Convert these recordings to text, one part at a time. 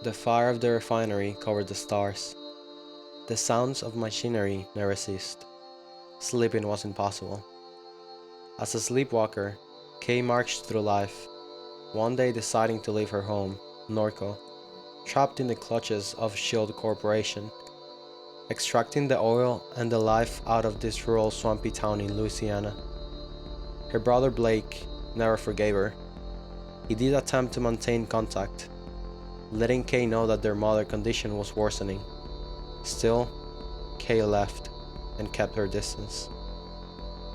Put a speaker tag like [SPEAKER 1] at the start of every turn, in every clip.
[SPEAKER 1] The fire of the refinery covered the stars. The sounds of machinery never ceased. Sleeping was impossible. As a sleepwalker, Kay marched through life, one day deciding to leave her home, Norco, trapped in the clutches of Shield Corporation, extracting the oil and the life out of this rural swampy town in Louisiana. Her brother Blake never forgave her. He did attempt to maintain contact, letting Kay know that their mother's condition was worsening. Still, Kay left and kept her distance.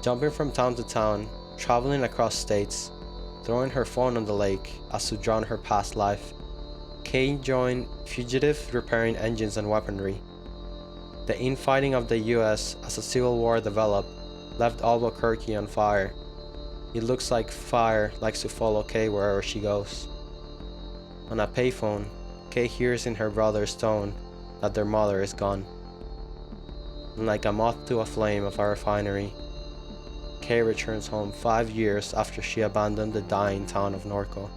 [SPEAKER 1] Jumping from town to town, traveling across states, throwing her phone on the lake as to drown her past life, Kay joined fugitives repairing engines and weaponry. The infighting of the US as a civil war developed left Albuquerque on fire. It looks like fire likes to follow Kay wherever she goes. On a payphone, Kay hears in her brother's tone that their mother is gone. And like a moth to a flame of a refinery, Kay returns home 5 years after she abandoned the dying town of Norco.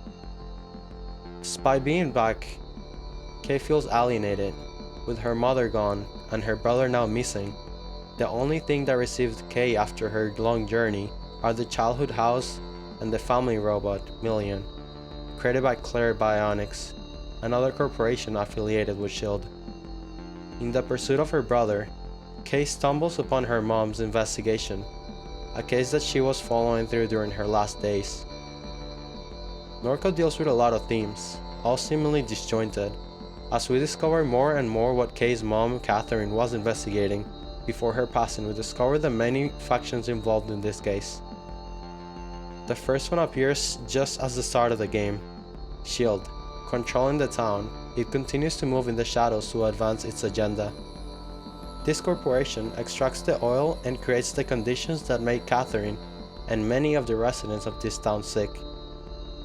[SPEAKER 1] Despite being back, Kay feels alienated. With her mother gone and her brother now missing, the only thing that received Kay after her long journey are the childhood house and the family robot, Million, created by Claire Bionics, another corporation affiliated with SHIELD. In the pursuit of her brother, Kay stumbles upon her mom's investigation, a case that she was following through during her last days. Norco deals with a lot of themes, all seemingly disjointed, as we discover more and more what Kay's mom, Catherine, was investigating. Before her passing, we discover the many factions involved in this case. The first one appears just as the start of the game, SHIELD. Controlling the town, it continues to move in the shadows to advance its agenda. This corporation extracts the oil and creates the conditions that make Catherine and many of the residents of this town sick,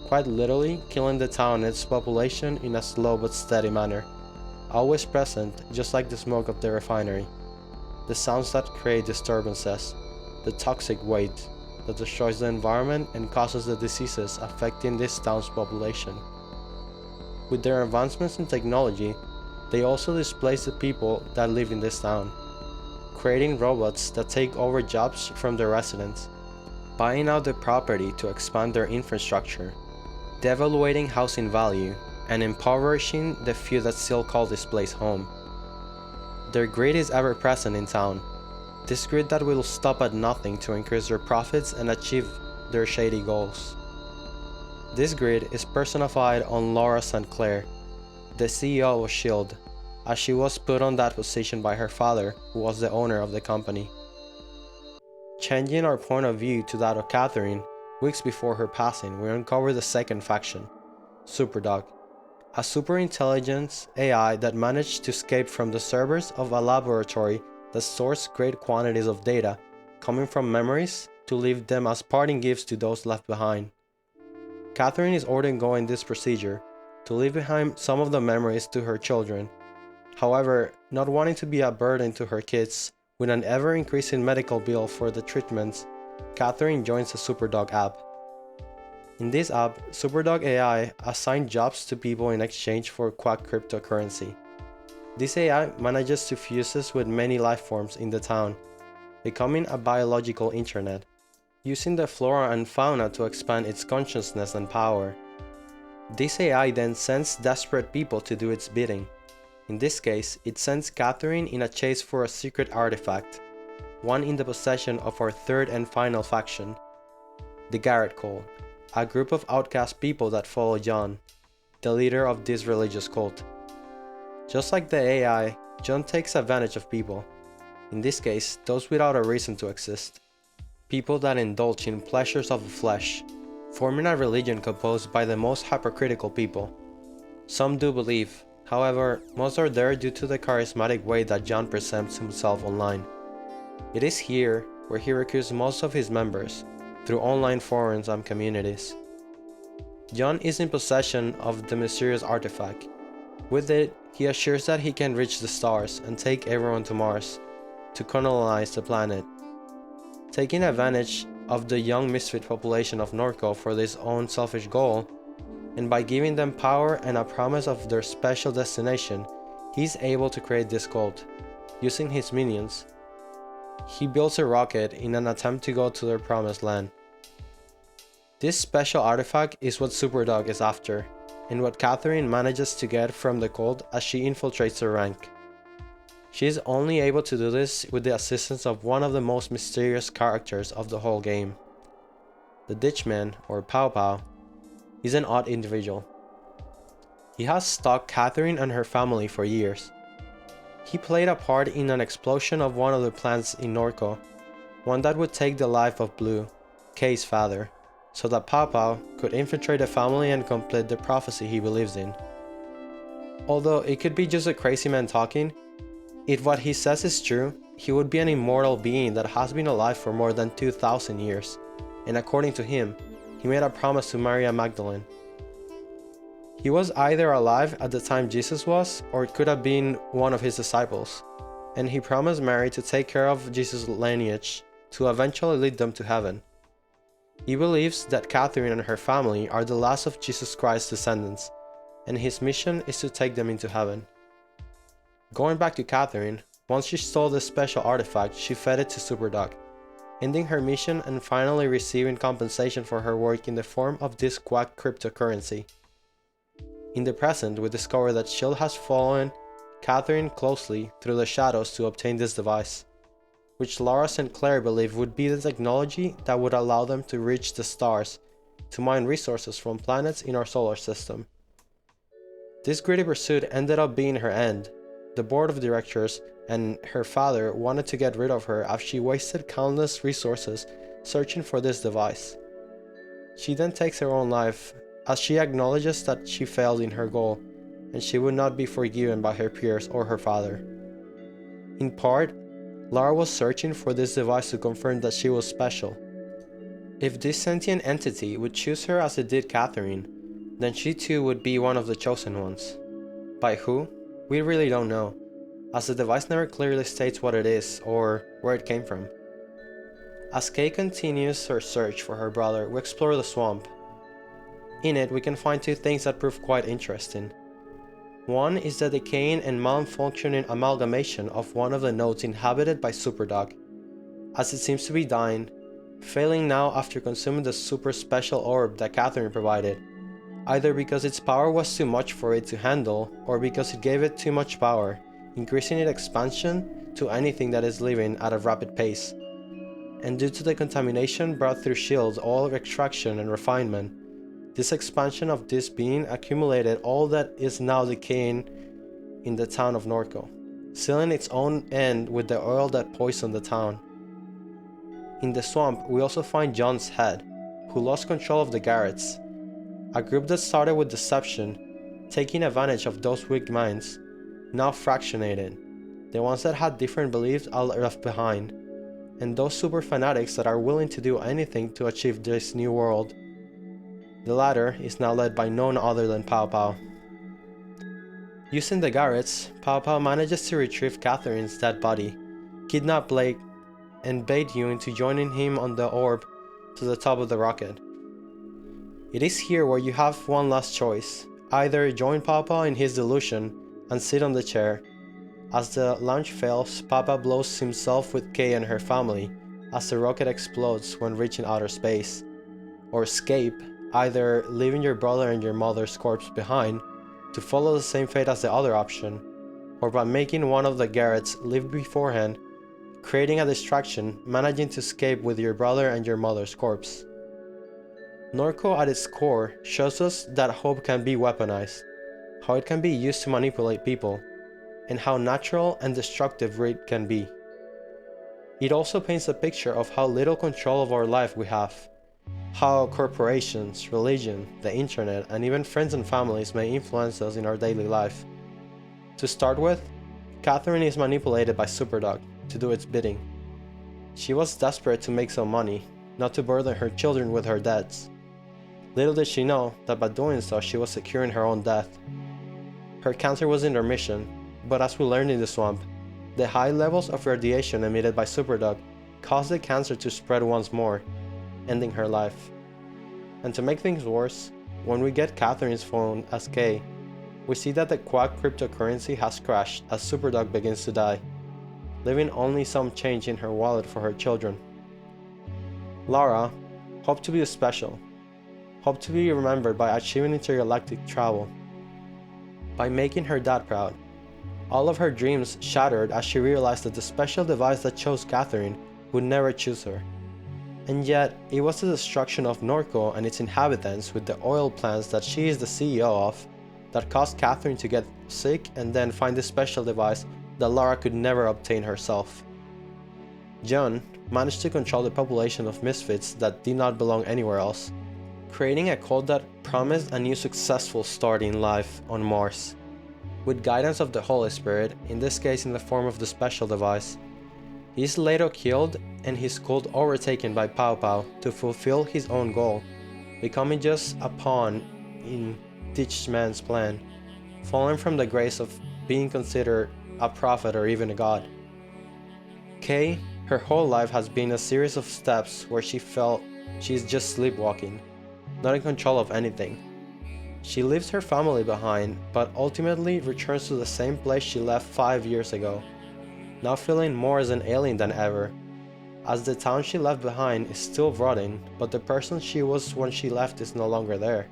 [SPEAKER 1] quite literally killing the town and its population in a slow but steady manner, always present just like the smoke of the refinery, the sounds that create disturbances, the toxic weight that destroys the environment and causes the diseases affecting this town's population. With their advancements in technology, they also displace the people that live in this town, creating robots that take over jobs from the residents, buying out the property to expand their infrastructure, devaluating housing value, and impoverishing the few that still call this place home. Their greed is ever present in town, this greed that will stop at nothing to increase their profits and achieve their shady goals. This greed is personified on Laura St. Clair, the CEO of SHIELD, as she was put on that position by her father, who was the owner of the company. Changing our point of view to that of Catherine, weeks before her passing, we uncover the second faction, Superduck, a superintelligence AI that managed to escape from the servers of a laboratory that stores great quantities of data coming from memories to leave them as parting gifts to those left behind. Catherine is undergoing this procedure to leave behind some of the memories to her children. However, not wanting to be a burden to her kids, with an ever-increasing medical bill for the treatments, Catherine joins the Superduck app. In this app, Superduck AI assigns jobs to people in exchange for quack cryptocurrency. This AI manages to fuse with many life forms in the town, becoming a biological internet, using the flora and fauna to expand its consciousness and power. This AI then sends desperate people to do its bidding. In this case, it sends Catherine in a chase for a secret artifact, one in the possession of our third and final faction, the Garret Cult, a group of outcast people that follow John, the leader of this religious cult. Just like the AI, John takes advantage of people, in this case, those without a reason to exist, people that indulge in pleasures of the flesh, forming a religion composed by the most hypocritical people. Some do believe, however, most are there due to the charismatic way that John presents himself online. It is here where he recruits most of his members, through online forums and communities. John is in possession of the mysterious artifact. With it, he assures that he can reach the stars and take everyone to Mars, to colonize the planet. Taking advantage of the young misfit population of Norco for his own selfish goal, and by giving them power and a promise of their special destination, he's able to create this cult. Using his minions, he builds a rocket in an attempt to go to their promised land. This special artifact is what Superduck is after, and what Catherine manages to get from the cult as she infiltrates the rank. She is only able to do this with the assistance of one of the most mysterious characters of the whole game. The Ditchman, or Pawpaw, is an odd individual. He has stalked Catherine and her family for years. He played a part in an explosion of one of the plants in Norco, one that would take the life of Blue, Kay's father, so that Pawpaw could infiltrate the family and complete the prophecy he believes in. Although it could be just a crazy man talking, if what he says is true, he would be an immortal being that has been alive for more than 2,000 years, and according to him, he made a promise to Maria Magdalene. He was either alive at the time Jesus was, or it could have been one of his disciples, and he promised Mary to take care of Jesus' lineage to eventually lead them to heaven. He believes that Catherine and her family are the last of Jesus Christ's descendants, and his mission is to take them into heaven. Going back to Catherine, once she stole this special artifact, she fed it to Superduck, ending her mission and finally receiving compensation for her work in the form of this quack cryptocurrency. In the present, we discover that S.H.I.E.L.D. has followed Catherine closely through the shadows to obtain this device, which Lara and Claire believe would be the technology that would allow them to reach the stars to mine resources from planets in our solar system. This greedy pursuit ended up being her end. The board of directors and her father wanted to get rid of her as she wasted countless resources searching for this device. She then takes her own life, as she acknowledges that she failed in her goal, and she would not be forgiven by her peers or her father. In part, Lara was searching for this device to confirm that she was special. If this sentient entity would choose her as it did Catherine, then she too would be one of the chosen ones. By who? We really don't know, as the device never clearly states what it is or where it came from. As Kay continues her search for her brother, we explore the swamp. In it, we can find two things that prove quite interesting. One is the decaying and malfunctioning amalgamation of one of the nodes inhabited by Superduck, as it seems to be dying, failing now after consuming the super special orb that Catherine provided, either because its power was too much for it to handle or because it gave it too much power, increasing its expansion to anything that is living at a rapid pace. And due to the contamination brought through S.H.I.E.L.D.'s oil extraction and refinement, this expansion of this being accumulated all that is now decaying in the town of Norco, sealing its own end with the oil that poisoned the town. In the swamp, we also find John's head, who lost control of the Garrets, a group that started with deception, taking advantage of those weak minds, now fractionated, the ones that had different beliefs are left behind, and those super fanatics that are willing to do anything to achieve this new world. The latter is now led by none other than Pawpaw. Using the Garrets, Pawpaw manages to retrieve Catherine's dead body, kidnap Blake, and bait you into joining him on the orb to the top of the rocket. It is here where you have one last choice: either join Pawpaw in his delusion and sit on the chair. As the launch fails, Pawpaw blows himself with Kay and her family as the rocket explodes when reaching outer space. Or escape, either leaving your brother and your mother's corpse behind to follow the same fate as the other option, or by making one of the Garrets live beforehand, creating a distraction, managing to escape with your brother and your mother's corpse. Norco at its core shows us that hope can be weaponized, how it can be used to manipulate people, and how natural and destructive greed can be. It also paints a picture of how little control of our life we have, how corporations, religion, the internet, and even friends and families may influence us in our daily life. To start with, Catherine is manipulated by Superduck to do its bidding. She was desperate to make some money, not to burden her children with her debts. Little did she know that by doing so she was securing her own death. Her cancer was in remission, but as we learned in the swamp, the high levels of radiation emitted by Superduck caused the cancer to spread once more, ending her life. And to make things worse, when we get Catherine's phone as Kay, we see that the Quack cryptocurrency has crashed as Superduck begins to die, leaving only some change in her wallet for her children. Lara hoped to be special, hoped to be remembered by achieving intergalactic travel, by making her dad proud. All of her dreams shattered as she realized that the special device that chose Catherine would never choose her. And yet, it was the destruction of Norco and its inhabitants with the oil plants that she is the CEO of that caused Catherine to get sick and then find the special device that Lara could never obtain herself. John managed to control the population of misfits that did not belong anywhere else, creating a cult that promised a new successful start in life on Mars. With guidance of the Holy Spirit, in this case in the form of the special device, he is later killed and his cult overtaken by Pawpaw to fulfill his own goal, becoming just a pawn in Ditch Man's plan, falling from the grace of being considered a prophet or even a god. Kay, her whole life has been a series of steps where she felt she is just sleepwalking, not in control of anything. She leaves her family behind, but ultimately returns to the same place she left 5 years ago, now feeling more as an alien than ever, as the town she left behind is still rotting, but the person she was when she left is no longer there.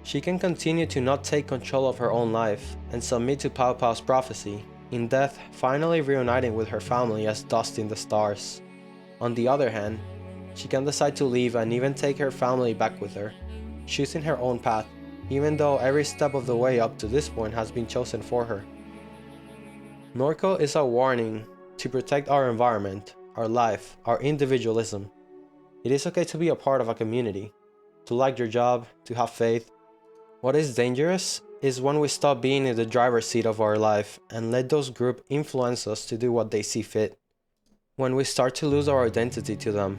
[SPEAKER 1] She can continue to not take control of her own life and submit to Pawpaw's prophecy, in death finally reuniting with her family as dust in the stars. On the other hand, she can decide to leave and even take her family back with her, choosing her own path, even though every step of the way up to this point has been chosen for her. Norco is a warning to protect our environment, our life, our individualism. It is okay to be a part of a community, to like your job, to have faith. What is dangerous is when we stop being in the driver's seat of our life and let those groups influence us to do what they see fit. When we start to lose our identity to them.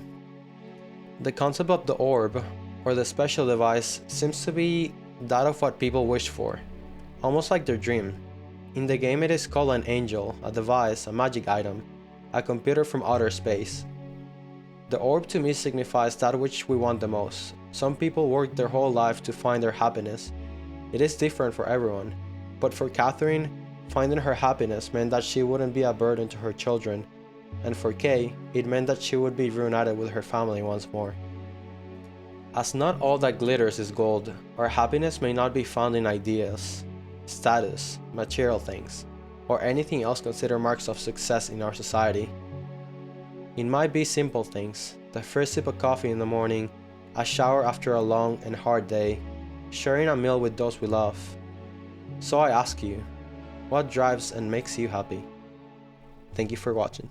[SPEAKER 1] The concept of the orb, or the special device, seems to be that of what people wish for, almost like their dream. In the game it is called an angel, a device, a magic item, a computer from outer space. The orb to me signifies that which we want the most. Some people work their whole life to find their happiness. It is different for everyone, but for Catherine, finding her happiness meant that she wouldn't be a burden to her children, and for Kay, it meant that she would be reunited with her family once more. As not all that glitters is gold, our happiness may not be found in ideas, status, material things, or anything else considered marks of success in our society. It might be simple things, the first sip of coffee in the morning, a shower after a long and hard day, sharing a meal with those we love. So I ask you, what drives and makes you happy? Thank you for watching.